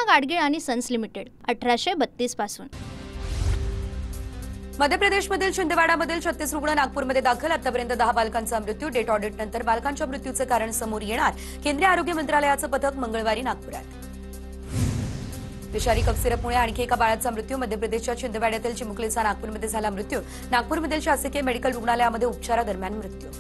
गाडगीळ आणि sons limited 1832 पासून। मध्य प्रदेशमधील छिंदवाडामधील 36 रुग्ण नागपूरमध्ये दाखल। आतापर्यंत 10 बालकांचा मृत्यू। डेट ऑडिट नंतर बालकांच्या मृत्यूचे कारण समोर येणार। केंद्रीय आरोग्य मंत्रालयाचं पथक मंगळवारी नागपुरात। विषारी कफ सिरपमुळे आणखी एका बाळाचा मृत्यू। मध्य प्रदेशच्या छिंदवाड्यातील चिमुकलीचा नागपूरमध्ये झाला मृत्यू। नागपूरमधील शासकीय मेडिकल रुग्णालयामध्ये उपचारादरम्यान मृत्यू।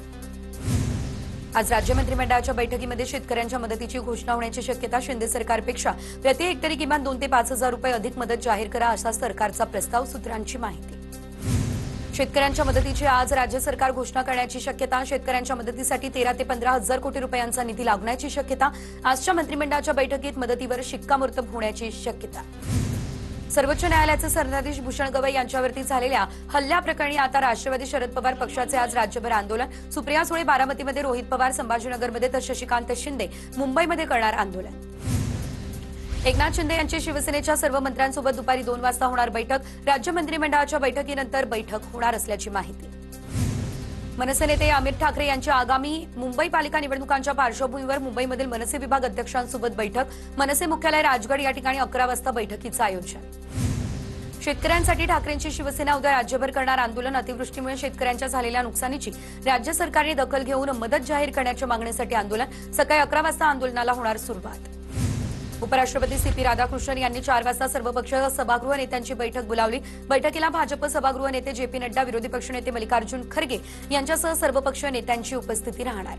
आज राज्य मंत्रिमंडळाच्या बैठकीमध्ये शेतकऱ्यांच्या मदतीची घोषणा होण्याची शक्यता। शिंदे सरकारपेक्षा प्रति हेक्टरी किमान 2 ते 5 हजार रुपये अधिक मदत जाहीर करा, असा सरकारचा प्रस्ताव। सूत्रांची माहिती। शेतकऱ्यांच्या मदतीची आज राज्य सरकार घोषणा करण्याची शक्यता। शेतकऱ्यांच्या मदतीसाठी 13 ते 15 हजार कोटी रुपयांचा निधी लागण्याची शक्यता। आजच्या मंत्रिमंडळाच्या बैठकीत मदतीवर शिक्कामोर्तब होण्याची शक्यता। सर्वोच्च न्यायालयाचे सरन्यायाधीश भूषण गवई यांच्यावरती झालेल्या हल्ल्याप्रकरणी आता राष्ट्रवादी शरद पवार पक्षाचे आज राज्यभर आंदोलन। सुप्रिया सुळे बारामतीमध्ये, रोहित पवार संभाजीनगरमध्ये तर शशिकांत शिंदे मुंबईमध्ये करणार आंदोलन। एकनाथ शिंदे यांची शिवसेनेच्या सर्व मंत्र्यांसोबत दुपारी 2 वाजता होणार बैठक। राज्य मंत्रिमंडळाच्या बैठकीनंतर बैठक होणार असल्याची माहिती। मनसे नेते अमित ठाकरे यांची आगामी मुंबई पालिका निवडणुकांच्या पार्श्वभूमीवर मुंबईमधील मनसे विभाग अध्यक्षांसोबत बैठक। मनसे मुख्यालय राजगड या ठिकाणी 11 वाजता बैठकीचं आयोजन। शेतकऱ्यांसाठी ठाकरेंची शिवसेना उद्या राज्यभर करणार आंदोलन। अतिवृष्टीमुळे शेतकऱ्यांच्या झालेल्या नुकसानीची राज्य सरकारने दखल घेऊन मदत जाहीर करण्याच्या मागणीसाठी आंदोलन। सकाळी 11 वाजता आंदोलनाला होणार सुरुवात। उपराष्ट्रपती सीपी राधाकृष्णन यांनी 4 वाजता सर्वपक्षीय सभागृह नेत्यांची बैठक बोलावली। बैठकीला भाजप सभागृह नेते जेपी नड्डा, विरोधी पक्षनेते मल्लिकार्जुन खरगे यांच्यासह सर्वपक्षीय नेत्यांची उपस्थिती राहणार।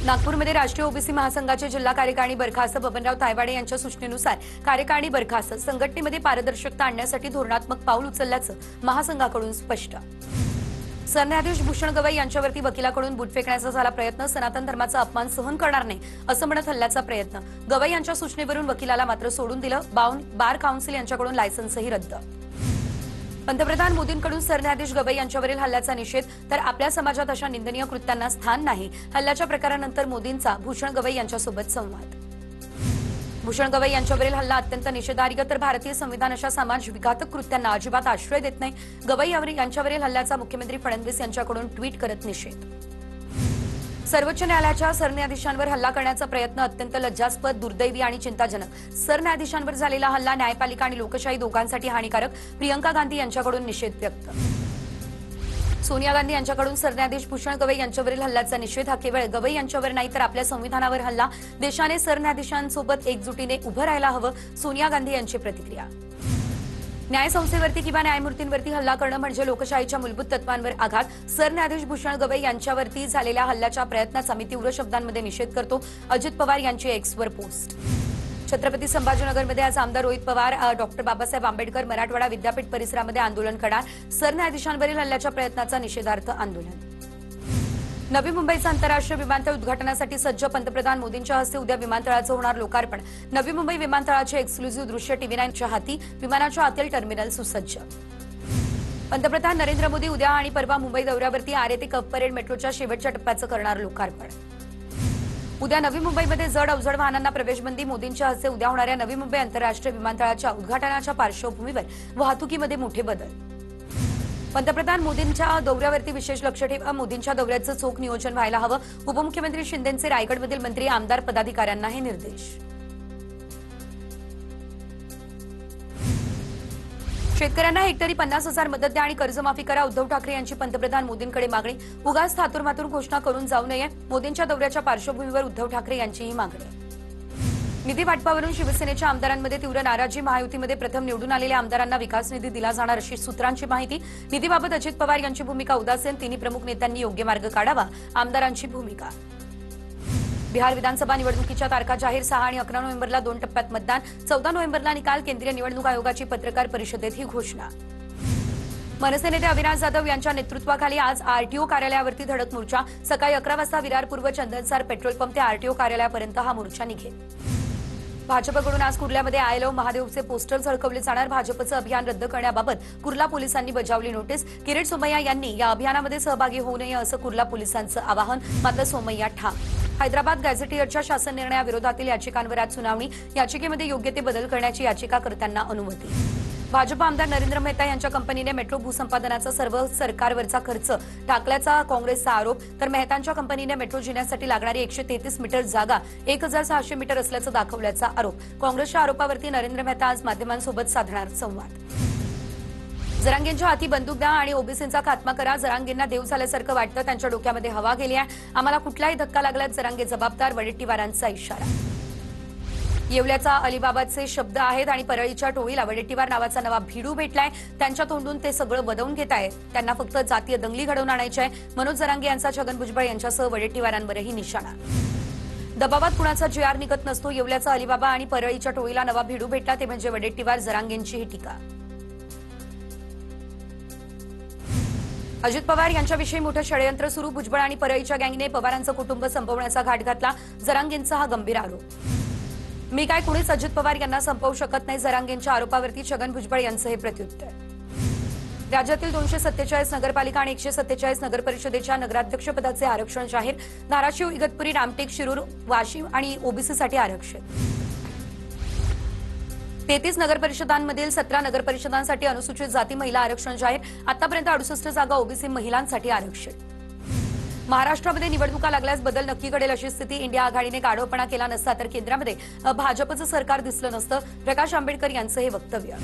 नागपूरमध्ये राष्ट्रीय ओबीसी महासंघाचे जिल्हा कार्यकारिणी बरखास्त। बबनराव तायवाडे यांच्या सूचनेनुसार कार्यकारिणी बरखास्त। संघटनेमध्ये पारदर्शकता आणण्यासाठी धोरणात्मक पाऊल उचलल्याचं महासंघाकडून स्पष्ट। सरन्यायाधीश भूषण गवई यांच्यावरती वकिलाकडून बूट फेकण्याचा झाला प्रयत्न। सनातन धर्माचा अपमान सहन करणार नाही असं म्हणत हल्ल्याचा प्रयत्न। गवई यांच्या सूचनेवरून वकिलाला मात्र सोडून दिलं। बार काउन्सिल यांच्याकडून लायसन्सही रद्द। पंतप्रधान मोदींकडून सरन्यायाधीश गवई यांच्यावरील हल्ल्याचा निषेध, तर आपल्या समाजात अशा निंदनीय कृत्यांना स्थान नाही। हल्ल्याच्या प्रकारानंतर मोदींचा भूषण गवई यांच्यासोबत संवाद। भूषण गवई यांच्यावरील हल्ला अत्यंत निषेधार्ह, तर भारतीय संविधान अशा समाजविघातक कृत्यांना अजिबात आश्रय देत नाही। गवई यांच्यावरील हल्ल्याचा मुख्यमंत्री फडणवीस यांच्याकडून ट्विट करत निषेध। सर्वोच्च न्यायालयाच्या सरन्यायाधीशांवर हल्ला करण्याचा प्रयत्न अत्यंत लज्जास्पद, दुर्दैवी आणि चिंताजनक। सरन्यायाधीशांवर झालेला हल्ला न्यायपालिका आणि लोकशाही दोघांसाठी हानिकारक। प्रियंका गांधी यांच्याकडून निषेध व्यक्त। सोनिया गांधी यांच्याकडून सरन्यायाधीश भूषण गवई यांच्यावरील हल्ल्याचा निषेध। हा केवळ गवई यांच्यावर नाही तर आपल्या संविधानावर हल्ला। देशाने सरन्यायाधीशांसोबत एकजुटीने उभं राहायला हवं, सोनिया गांधी यांची प्रतिक्रिया। न्यायसंस्थेवरती किंवा न्यायमूर्तींवरती हल्ला करणं म्हणजे लोकशाहीच्या मूलभूत तत्वांवर आघात। सरन्यायाधीश भूषण गवई यांच्यावरती झालेल्या हल्ल्याच्या प्रयत्नाचा मी तीव्र शब्दांमध्ये निषेध करतो, अजित पवार यांची एक्सवर पोस्ट। छत्रपती संभाजीनगरमध्ये आज आमदार रोहित पवार, डॉक्टर बाबासाहेब आंबेडकर मराठवाडा विद्यापीठ परिसरामध्ये आंदोलन करणार। सरन्यायाधीशांवरील हल्ल्याच्या प्रयत्नाचा निषेधार्थ आंदोलन। नवी मुंबईचं आंतरराष्ट्रीय विमानतळ उद्घाटनासाठी सज्ज। पंतप्रधान मोदींच्या हस्ते उद्या विमानतळाचं होणार लोकार्पण। नवी मुंबई विमानतळाचे एक्सक्लुझिव्ह दृश्य TV9च्या हाती। विमानाच्या आतील टर्मिनल सुसज्ज। पंतप्रधान नरेंद्र मोदी उद्या आणि परवा मुंबई दौऱ्यावरती। आरे ते कप परेड मेट्रोच्या शेवटच्या टप्प्याचं करणार लोकार्पण। उद्या नवी मुंबईमध्ये जड अवजड वाहनांना प्रवेशबंदी। मोदींच्या हस्ते उद्या होणाऱ्या नवी मुंबई आंतरराष्ट्रीय विमानतळाच्या उद्घाटनाच्या पार्श्वभूमीवर वाहतुकीमध्ये मोठे बदल। पंतप्रधान मोदींच्या दौऱ्यावरती विशेष लक्ष ठेवा। मोदींच्या दौऱ्याचं चोख नियोजन व्हायला हवं। उपमुख्यमंत्री शिंदेंचे रायगडमधील मंत्री, आमदार, पदाधिकाऱ्यांना हे निर्देश। शेतकऱ्यांना हेक्टरी 50,000 मदत द्या आणि कर्जमाफी करा, उद्धव ठाकरे यांची पंतप्रधान मोदींकडे मागणी। उगाच थातुरमातुर घोषणा करून जाऊ नये, मोदींच्या दौऱ्याच्या पार्श्वभूमीवर उद्धव ठाकरे यांची ही मागणी। निधी वाटपावरून शिवसेनेच्या आमदारांमध्ये तीव्र नाराजी। महायुतीमध्ये प्रथम निवडून आलेल्या आमदारांना विकास निधी दिला जाणार अशी सूत्रांची माहिती। निधीबाबत अजित पवार यांची भूमिका उदासीन। तिन्ही प्रमुख नेत्यांनी योग्य मार्ग काढावा, आमदारांची भूमिका। बिहार विधानसभा निवडणुकीच्या तारखा जाहीर। 6 आणि 11 नोव्हेंबरला 2 टप्प्यात मतदान। 14 नोव्हेंबरला निकाल। केंद्रीय निवडणूक आयोगाची पत्रकार परिषदेत ही घोषणा। मनसे नेते अविनाश जाधव यांच्या नेतृत्वाखाली आज आरटीओ कार्यालयावरती धडक मोर्चा। सकाळी 11 वाजता विरार पूर्व चंदनसार पेट्रोल पंप ते आरटीओ कार्यालयापर्यंत हा मोर्चा निघेल। भाजपकडून आज कुर्ल्यामध्ये आय लव्ह महादेवचे पोस्टर झळकवले जाणार। भाजपचं अभियान रद्द करण्याबाबत कुर्ला पोलिसांनी बजावली नोटीस। किरीट सोमय्या यांनी या अभियानामध्ये सहभागी होऊ नये असं कुर्ला पोलिसांचं आवाहन, मात्र सोमय्या ठाम। हैदराबाद गॅझेटियरच्या शासन निर्णयाविरोधातील याचिकांवर आज सुनावणी। याचिकेमध्ये योग्य ते बदल करण्याची याचिकाकर्त्यांना अनुमती। भाजप आमदार नरेंद्र मेहता यांच्या कंपनीने मेट्रो भूसंपादनाचा सर्व सरकारवरचा खर्च टाकल्याचा काँग्रेसचा आरोप, तर मेहतांच्या कंपनीने मेट्रो जिण्यासाठी लागणारी 133 मीटर जागा 1600 मीटर असल्याचं दाखवल्याचा आरोप. काँग्रेसच्या आरोपावरती नरेंद्र मेहता आज माध्यमांसोबत साधणार संवाद. जरांगेंच्या हाती बंदूक द्या आणि ओबीसींचा खात्मा करा. जरांगेंना देव झाल्यासारखं वाटतं, त्यांच्या डोक्यामध्ये हवा गेली आहे. आम्हाला कुठलाही धक्का लागल्यास जरांगे जबाबदार, वडेट्टीवारांचा इशारा. येवल्याचा अलिबाबाचे शब्द आहेत आणि परळीच्या टोळीला वडेट्टीवार नावाचा नवा भिडू भेटलाय. त्यांच्या तोंडून ते सगळं वदवून घेत आहेत. त्यांना फक्त जातीय दंगली घडवून आणायची आहे. मनोज जरांगे यांचा छगन भुजबळ यांच्यासह वडेट्टीवारांवरही निशाणा. दबावात कुणाचा जीआर निघत नसतो. येवल्याचा अलिबाबा आणि परळीच्या टोळीला नवा भिडू भेटला, ते म्हणजे वडेट्टीवार. जरांगेंची ही टीका. अजित पवार यांच्याविषयी मोठं षडयंत्र सुरू. भुजबळ आणि परळीच्या गँगने पवारांचं कुटुंब संपवण्याचा घाट घातला. जरांगेंचा हा गंभीर आरोप. मी काय कुणीच अजित पवार यांना संपवू शकत नाही. जरांगेंच्या आरोपावरती छगन भुजबळ यांचं हे प्रत्युत्तर. राज्यातील 247 नगरपालिका आणि 147 नगरपरिषदेच्या नगराध्यक्षपदाचे आरक्षण जाहीर. धाराशिव, इगतपुरी, रामटेक, शिरूर, वाशिम आणि ओबीसीसाठी आरक्षण. 33 नगरपरिषदांमधील 17 नगरपरिषदांसाठी अनुसूचित जाती महिला आरक्षण जाहीर. आतापर्यंत 68 जागा ओबीसी महिलांसाठी आरक्षण. महाराष्ट्रामध्ये निवडणुका लागल्यास बदल नक्की घडेल अशी स्थिती. इंडिया आघाडीने गाढवपणा केला नसता तर केंद्रामध्ये भाजपचं सरकार दिसलं नसतं. प्रकाश आंबेडकर यांचं हे वक्तव्य.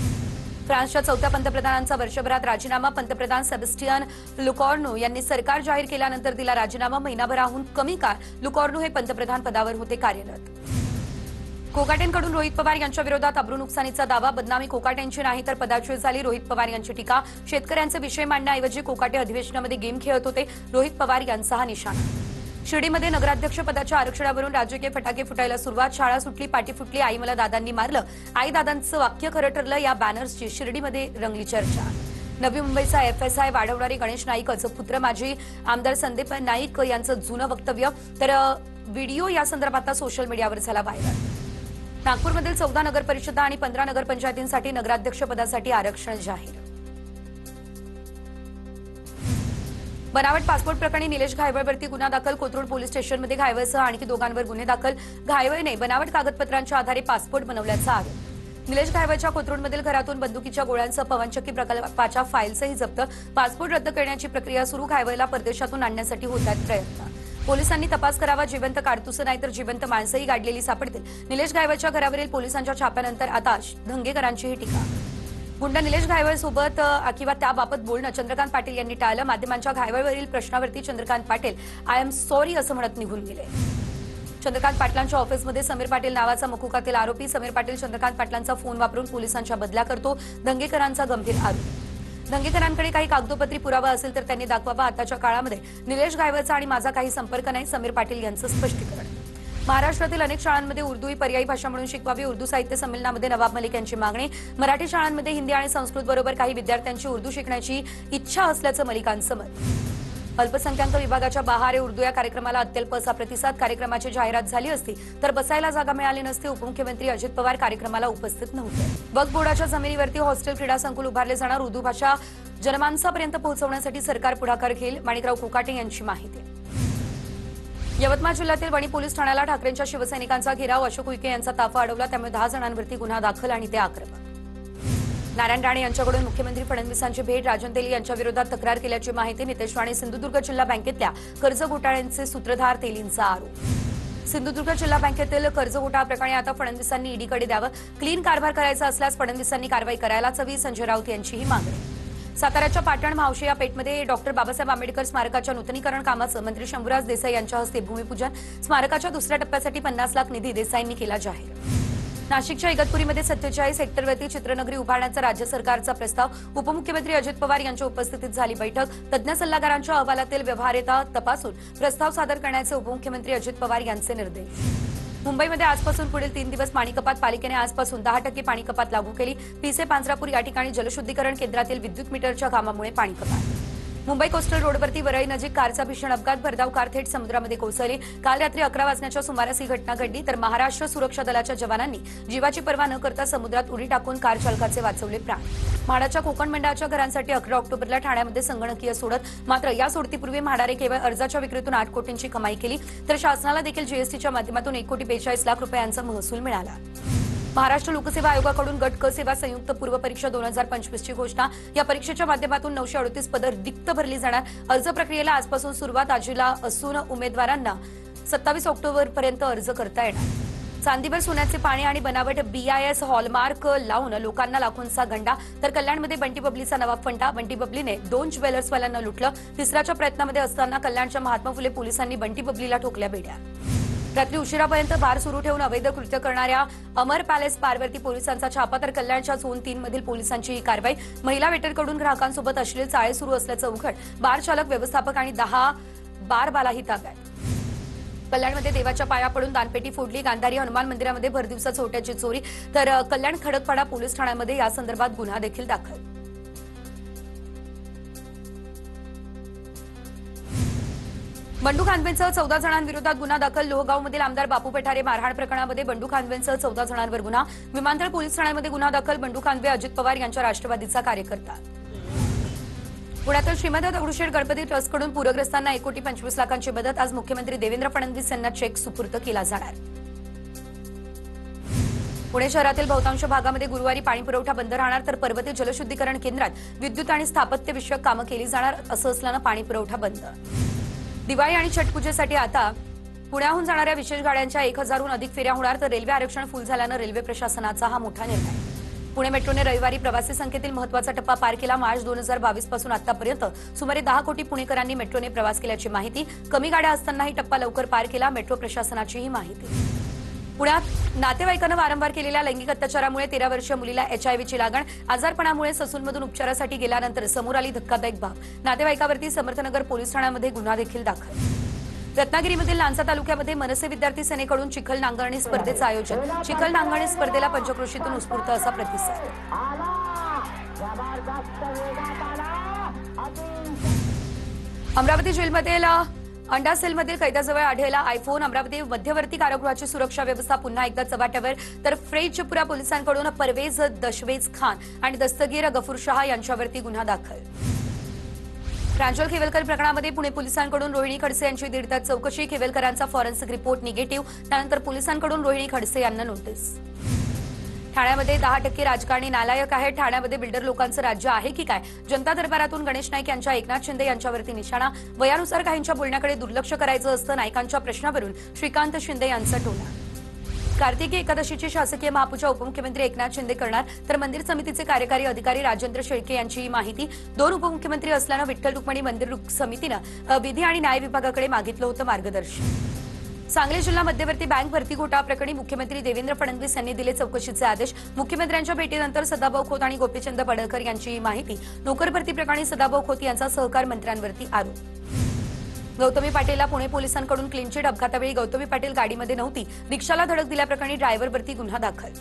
फ्रान्सच्या 4थ्या पंतप्रधानांचा वर्षभरात राजीनामा. पंतप्रधान सेबॅस्टियन लुकॉर्नो यांनी सरकार जाहीर केल्यानंतर दिला राजीनामा. महिनाभराहून कमी काळ लुकॉर्नो हे पंतप्रधान पदावर होते कार्यरत. कोकाटेंकडून रोहित पवार यांच्या विरोधात अब्रू नुकसानीचा दावा. बदनामी कोकाटेंची नाही तर पदाची झाली. रोहित पवार यांची टीका. शेतकऱ्यांचे विषय मांडण्याऐवजी कोकाटे अधिवेशनामध्ये गेम खेळत होते. रोहित पवार यांचा हा निशाणा. शिर्डीमध्ये नगराध्यक्षपदाच्या आरक्षणावरून राजकीय फटाके फुटायला सुरुवात. शाळा सुटली, पाटी फुटली, आई मला दादांनी मारलं. आई दादांचं वाक्य खरं ठरलं. या बॅनर्सची शिर्डीमध्ये रंगली चर्चा. नवी मुंबईचा एफएसआय वाढवणारे गणेश नाईकच पुत्र माजी आमदार संदीप नाईक यांचं जुनं वक्तव्य. तर व्हिडिओ या संदर्भात सोशल मीडियावर झाला व्हायरल. नागपूरमधील 14 नगरपरिषदा आणि 15 नगरपंचायतींसाठी नगराध्यक्षपदासाठी आरक्षण जाहीर. बनावट पासपोर्ट प्रकरणी निलेश घायवळवरती गुन्हा दाखल. कोथरूड पोलीस स्टेशनमध्ये घायवळसह आणखी दोघांवर गुन्हे दाखल. घायवळने बनावट कागदपत्रांच्या आधारे पासपोर्ट बनवल्याचा आरोप. निलेश घायवळच्या कोथरूडमधील घरातून बंदुकीच्या गोळ्यांसह पवनचक्की प्रकल्पाच्या फाईल्सही जप्त. पासपोर्ट रद्द करण्याची प्रक्रिया सुरू. घायवळला परदेशातून आणण्यासाठी होतात प्रयत्न. पोलिसांनी तपास करावा. जिवंत काडतुसं नाही तर जिवंत माणसंही गाडलेली सापडतील. निलेश घायवळच्या घरावरील पोलिसांच्या छाप्यानंतर आता धंगेकरांचीही टीका. गुंड निलेश घायवळसोबत किंवा त्याबाबत बोलणं चंद्रकांत पाटील यांनी टाळलं. माध्यमांच्या घायवळवरील प्रश्नावरती Chandrakant Patil I am sorry असं म्हणत निघून गेले. चंद्रकांत पाटलांच्या ऑफिसमध्ये समीर पाटील नावाचा मकुकातील आरोपी. समीर पाटील चंद्रकांत पाटलांचा फोन वापरून पोलिसांच्या बदल्या करतो. धंगेकरांचा गंभीर आरोप. धंगेकरांकडे काही कागदोपत्री पुरावा असेल तर त्यांनी दाखवावा. आताच्या काळामध्ये निलेश घायवळचा आणि माझा काही संपर्क नाही. समीर पाटील यांचं स्पष्टीकरण. महाराष्ट्रातील अनेक शाळांमध्ये उर्दू ही पर्यायी भाषा म्हणून शिकवावी. उर्दू साहित्य संमेलनामध्ये नवाब मलिक यांची मागणी. मराठी शाळांमध्ये हिंदी आणि संस्कृत बरोबर काही विद्यार्थ्यांची उर्दू शिकण्याची इच्छा असल्याचं मलिकांचं मत. अल्पसंख्याक विभागाच्या बहारे उर्दू या कार्यक्रमाला अत्यल्प असा प्रतिसाद. कार्यक्रमाची जाहिरात झाली असती तर बसायला जागा मिळाली नसती. उपमुख्यमंत्री अजित पवार कार्यक्रमाला उपस्थित नव्हते. वक्फ बोर्डाच्या जमिनीवरती हॉस्टेल क्रीडा संकुल उभारले जाणार. उर्दू भाषा जनमानसापर्यंत पोहोचवण्यासाठी सरकार पुढाकार घेईल. माणिकराव कोकाटे यांची माहिती. यवतमाळ जिल्ह्यातील वणी पोलीस ठाण्याला ठाकरेंच्या शिवसैनिकांचा घेराव. अशोक उईके यांचा ताफा अडवला, त्यामुळे 10 जणांवरती गुन्हा दाखल आणि ते आक्रमक. नारायण राणे यांच्याकडून मुख्यमंत्री फडणवीसांची भेट. राजन तेली यांच्या विरोधात तक्रार केल्याची माहिती. नितेश राणे सिंधुदुर्ग जिल्हा बँकेतल्या कर्ज घोटाळ्यांचे सूत्रधार. तेलींचा आरोप. सिंधुदुर्ग जिल्हा बँकेतील कर्ज घोटाळा प्रकरणी आता फडणवीसांनी ईडीकडे द्यावं. क्लीन कारभार करायचा असल्यास फडणवीसांनी कारवाई करायलाच हवी. संजय राऊत यांचीही मागणी. साताऱ्याच्या पाटण मावशी या पेठमध्ये डॉक्टर बाबासाहेब आंबेडकर स्मारकाच्या नूतनीकरण कामाचं मंत्री शंभूराज देसाई यांच्या हस्ते भूमिपूजन. स्मारकाच्या दुसऱ्या टप्प्यासाठी 50 लाख निधी देसाईंनी केला जाहीर. नाशिकच्या इगतपुरीमध्ये 47 हेक्टरवरती चित्रनगरी उभारण्याचा राज्य सरकारचा प्रस्ताव. उपमुख्यमंत्री अजित पवार यांच्या उपस्थितीत झाली बैठक. तज्ज्ञ सल्लागारांच्या अहवालातील व्यवहार्यता तपासून प्रस्ताव सादर करण्याचे उपमुख्यमंत्री अजित पवार यांचे निर्देश. मुंबईमध्ये आजपासून पुढील 3 दिवस पाणी कपात. पालिकेने आजपासून 10% पाणी कपात लागू केली. पिसे पांजरापूर या ठिकाणी जलशुद्धीकरण केंद्रातील विद्युत मीटरच्या कामामुळे पाणी कपात. मुंबई कोस्टल रोडवरती वरळी नजीक कारचा भीषण अपघात. भरधाव कार थेट समुद्रामध्ये कोसळली. काल रात्री 11 वाजण्याच्या सुमारास ही घटना घडली. तर महाराष्ट्र सुरक्षा दलाच्या जवानांनी जीवाची पर्वा न करता समुद्रात उडी टाकून कार चालकाचे वाचवले प्राण. म्हाडाच्या कोकण मंडळाच्या घरांसाठी 11 ऑक्टोबरला ठाण्यामध्ये संगणकीय सोडत. मात्र या सोडतीपूर्वी म्हाडाने केवळ अर्जाच्या विक्रीतून 8 कोटींची कमाई केली. तर शासनाला देखील जीएसटीच्या माध्यमातून 1,42,00,000 रुपयांचा महसूल मिळाला. महाराष्ट्र लोकसेवा आयोगाकडून गट क सेवा संयुक्त पूर्व परीक्षा 2025 ची घोषणा। या परीक्षेच्या माध्यमातून 938 पदं रिक्त भरली जाणार। अर्ज प्रक्रियेला आजपासून सुरुवात आजीला असून उमेदवारांना 27 ऑक्टोबरपर्यंत अर्ज करता येणार। चांदीवर सोन्याचे पाणी आणि बनावट BIS हॉलमार्क लावून लोकांना लाखोंचा गंडा। तर कल्याणमध्ये बंटी बबलीचा नवा फंटा। बंटी बबलीने 2 ज्वेलर्सवाल्यांना लुटलं। तिसऱ्याच्या प्रयत्नामध्ये असताना कल्याणच्या महात्मा फुले पोलिसांनी बंटी बबलीला ठोकल्या बेड्या। रात्री उशिरापर्यंत बार सुरू ठेवून अवैध कृत्य करणाऱ्या अमर पॅलेस बारवरती पोलिसांचा छापा। तर कल्याणच्या झोन 3 मधील पोलिसांची ही कारवाई। महिला वेटरकडून ग्राहकांसोबत अश्लील चाळे सुरू असल्याचं उघड। बार चालक, व्यवस्थापक आणि 10 बारबालाही ताब्यात। कल्याणमध्ये देवाच्या पाया पडून दानपेटी फोडली। गांधारी हनुमान मंदिरामध्ये भरदिवसा चोरट्याची चोरी। तर कल्याण खडकपाडा पोलीस ठाण्यामध्ये या संदर्भात गुन्हा देखील दाखल। बंडू खानवेंसह 14 जणांविरोधात गुन्हा दाखल। लोहगावमधील आमदार बापू पठारे मारहाण प्रकरणामध्ये बंडू खानवेंसह 14 जणांवर गुन्हा। विमानतळ पोलीस ठाण्यामध्ये गुन्हा दाखल। बंडू खानवे अजित पवार यांच्या राष्ट्रवादीचा कार्यकर्ता। पुण्यातील श्रीमंत दगडूशेठ गणपती ट्रस्टकडून पूरग्रस्तांना 1,25,00,000ची मदत। आज मुख्यमंत्री देवेंद्र फडणवीस यांना चेक सुपूर्द केला जाणार। पुणे शहरातील बहुतांश भागामध्ये गुरुवारी पाणीपुरवठा बंद राहणार। तर पर्वती जलशुद्धीकरण केंद्रात विद्युत आणि स्थापत्य विषयक कामं केली जाणार। असं असल्यानं पाणीपुरवठा बंद। दिवाळी आणि छठपूजेसाठी आता पुण्याहून जाणाऱ्या विशेष गाड्यांच्या 1,000हून अधिक फेऱ्या होणार। तर रेल्वे आरक्षण फुल झाल्यानं रेल्वे प्रशासनाचा हा मोठा निर्णय। पुणे मेट्रोने रविवारी प्रवासी संख्येतील महत्त्वाचा टप्पा पार केला। मार्च 2022 पासून आतापर्यंत सुमारे 10 कोटी पुणेकरांनी मेट्रोने प्रवास केल्याची माहिती। कमी गाड्या असतानाही टप्पा लवकर पार केला, मेट्रो प्रशासनाची ही माहिती। पुण्यात नातेवाईकांना वारंवार केलेल्या लैंगिक अत्याचारामुळे 13 वर्षीय मुलीला HIVची लागण। आजारपणामुळे ससूनमधून उपचारासाठी गेल्यानंतर समोर आली धक्कादायक बाब। नातेवाईकावरती समर्थनगर पोलीस ठाण्यामध्ये गुन्हा देखील दाखल। रत्नागिरीमधील लांजा तालुक्यामध्ये मनसे विद्यार्थी सेनेकडून चिखल नांगरणी स्पर्धेचं आयोजन। चिखल नांगरणी स्पर्धेला पंचक्रोशीतून उत्स्फूर्त असा प्रतिसाद। अमरावती जेलमधील अंडा सेलमधील कैद्याजवळ आढळलेला आयफोन। अमरावती मध्यवर्ती कारागृहाची सुरक्षा व्यवस्था पुन्हा एकदा चव्हाट्यावर। तर फ्रेजपुरा पोलिसांकडून परवेज दशवेज खान आणि दस्तगीर गफूर शहा यांच्यावरती गुन्हा दाखल। प्रांजल खेवलकर प्रकरणामध्ये पुणे पोलिसांकडून रोहिणी खडसे यांची 1.5 तास चौकशी। खेवलकरांचा फॉरेन्सिक रिपोर्ट निगेटिव्ह। त्यानंतर पोलिसांकडून रोहिणी खडसे यांना नोटीस। ठाण्यामध्ये 10% राजकारणी नालायक आहेत। ठाण्यामध्ये बिल्डर लोकांचं राज्य आहे की काय? जनता दरबारातून गणेश नाईक यांच्या एकनाथ शिंदे यांच्यावरती निशाणा। वयानुसार काहींच्या बोलण्याकडे दुर्लक्ष करायचं असतं। नाईकांच्या प्रश्नावरून श्रीकांत शिंदे यांचा टोला। कार्तिकी एकादशीची शासकीय महापूजा उपमुख्यमंत्री एकनाथ शिंदे करणार। तर मंदिर समितीचे कार्यकारी अधिकारी राजेंद्र शेळके यांची माहिती। 2 उपमुख्यमंत्री असल्यानं विठ्ठल रुक्मिणी मंदिर समितीनं विधी आणि न्याय विभागाकडे मागितलं होतं मार्गदर्शन। सांगली जिल्हा मध्यवर्ती बँक भरती घोटाळा प्रकरणी मुख्यमंत्री देवेंद्र फडणवीस यांनी दिले चौकशीचे आदेश। मुख्यमंत्र्यांच्या भेटीनंतर सदाभाऊ खोत आणि गोपीचंद पडळकर यांची माहिती। नोकर भरती प्रकरणी सदाभाऊ खोत यांचा सहकार मंत्र्यांवरती आरोप। गौतमी पाटीलला पुणे पोलिसांकडून क्लीन चिट। अपघातावेळी गौतमी पाटील गाडीमध्ये नव्हती। रिक्षाला धडक दिल्याप्रकरणी ड्रायव्हरवरती गुन्हा दाखल।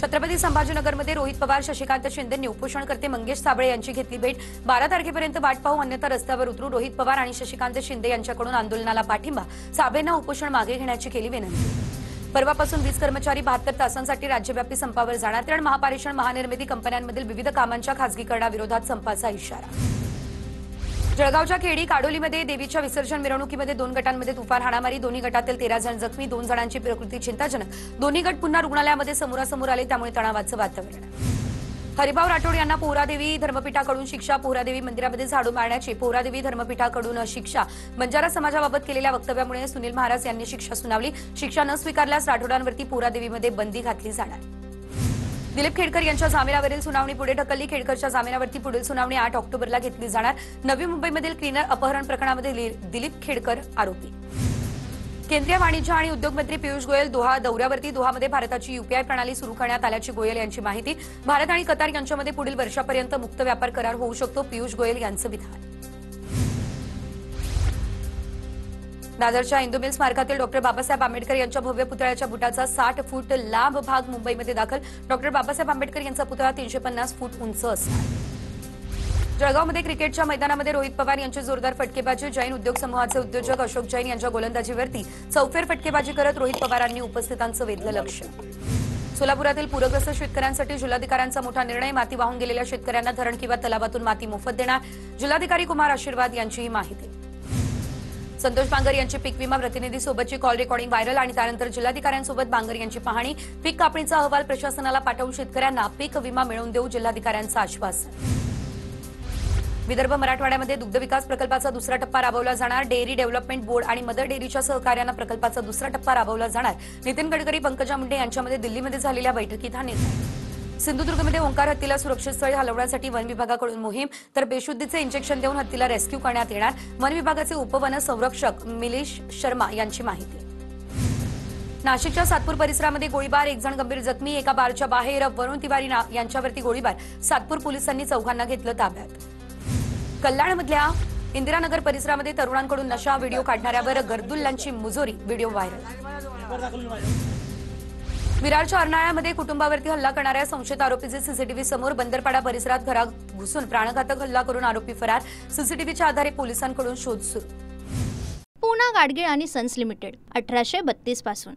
छत्रपती संभाजीनगरमध्ये रोहित पवार, शशिकांत शिंदेंनी उपोषणकर्ते मंगेश साबळे यांची घेतली भेट। 12 तारखेपर्यंत वाट पाहू, अन्यथा रस्त्यावर उतरू। रोहित पवार आणि शशिकांत शिंदे यांच्याकडून आंदोलनाला पाठिंबा। साबळेंना उपोषण मागे घेण्याची केली विनंती। परवापासून वीज कर्मचारी 72 तासांसाठी राज्यव्यापी संपावर जाणार। तर महापारेषण महानिर्मिती कंपन्यांमधील विविध कामांच्या खासगीकरणाविरोधात संपाचा इशारा। जळगावच्या खेडी काडोलीमध्ये देवीच्या विसर्जन मिरवणुकीमध्ये 2 गटांमध्ये तुफान हाणामारी। दोन्ही गटातील 13 जण जखमी। 2 जणांची प्रकृती चिंताजनक। दोन्ही गट पुन्हा रुग्णालयामध्ये समोरासमोर आले, त्यामुळे तणावाचं वातावरण। हरिभाऊ राठोड यांना पोहरादेवी धर्मपीठाकडून शिक्षा। पोहरादेवी मंदिरामध्ये झाडू मारण्याची पोहरादेवी धर्मपीठाकडून शिक्षा। बंजारा समाजाबाबत केलेल्या वक्तव्यामुळे सुनील महाराज यांनी शिक्षा सुनावली। शिक्षा न स्वीकारल्यास राठोडांवरती पोहरादेवीमध्ये बंदी घातली जाणार। दिलीप खेडकर यांच्या जामिनावरील सुनावणी पुढे ढकलली। खेडकरच्या जामिनावरती पुढील सुनावणी 8 ऑक्टोबरला घेतली जाणार। नवी मुंबईमधील क्लीनर अपहरण प्रकरणामध्ये दिलीप खेडकर आरोपी। केंद्रीय वाणिज्य आणि उद्योग मंत्री पियुष गोयल दोहा दौऱ्यावरती। दोहामध्ये भारताची UPI प्रणाली सुरू करण्यात आल्याची गोयल यांची माहिती। भारत आणि कतार यांच्यामध्ये पुढील वर्षापर्यंत मुक्त व्यापार करार होऊ शकतो, पियुष गोयल यांचं विधान। दादरच्या इंदू मिल स्मारकातील डॉक्टर बाबासाहेब आंबेडकर यांच्या भव्य पुतळ्याच्या बुटाचा 60 फूट लांब भाग मुंबईमध्ये दाखल। डॉक्टर बाबासाहेब आंबेडकर यांचा पुतळा 350 फूट उंच असणार। जळगावमध्ये क्रिकेटच्या मैदानामध्ये रोहित पवार यांची जोरदार फटकेबाजी। जैन उद्योग समूहाचे उद्योजक अशोक जैन यांच्या गोलंदाजीवरती चौफेर फटकेबाजी करत रोहित पवारांनी उपस्थितांचं वेधलं लक्ष। सोलापुरातील पूरग्रस्त शेतकऱ्यांसाठी जिल्हाधिकाऱ्यांचा मोठा निर्णय। माती वाहून गेलेल्या शेतकऱ्यांना धरण किंवा तलावातून माती मोफत देणार। जिल्हाधिकारी कुमार आशीर्वाद यांची ही माहिती। संतोष बांगर यांची पीक विमा प्रतिनिधी सोबतची कॉल रेकॉर्डिंग व्हायरल आणि त्यानंतर जिल्हाधिकाऱ्यांसोबत बांगर यांची पाहणी. पीक कापणीचा अहवाल प्रशासनाला पाठवून शेतकऱ्यांना पीक विमा मिळवून देऊ जिल्हाधिकाऱ्यांचं आश्वासन. विदर्भ मराठवाड्यामध्ये दुग्धविकास प्रकल्पाचा दुसरा टप्पा राबवला जाणार. डेअरी डेव्हलपमेंट बोर्ड आणि मदर डेअरीच्या सहकार्यानं प्रकल्पाचा दुसरा टप्पा राबवला जाणार. नितीन गडकरी, पंकजा मुंडे यांच्यामध्ये दिल्लीमध्ये झालेल्या बैठकीत हा निर्णय. सिंधुदुर्गमध्ये ओंकार हत्तीला सुरक्षित स्थळी हलवण्यासाठी वन विभागाकडून मोहीम, तर बेशुद्धीचे इंजेक्शन देऊन हत्तीला रेस्क्यू करण्यात येणार. वन विभागाचे उपवन संरक्षक मिलिश शर्मा यांची माहिती. नाशिकच्या सातपूर परिसरामध्ये गोळीबार, एक जण गंभीर जखमी. एका बारच्या बाहेर वरुण तिवारी यांच्यावरती गोळीबार. सातपूर पोलिसांनी चौघांना घेतलं ताब्यात. कल्याणमधल्या इंदिरानगर परिसरामध्ये तरुणांकडून नशा व्हिडिओ काढणाऱ्यावर गर्दुल्लांची मुजोरी, व्हिडिओ व्हायरल. विरारच्या अर्नाळ्यामध्ये कुटुंबावरती हल्ला करणाऱ्या संशयित आरोपीचे सीसीटीव्ही समोर. बंदरपाडा परिसरात घरात घुसून प्राणघातक हल्ला करून आरोपी फरार. सीसीटीव्हीच्या आधारे पोलिसांकडून शोध सुरू. पूना गाडगीळ आणि सन्स लिमिटेड 1832 पासून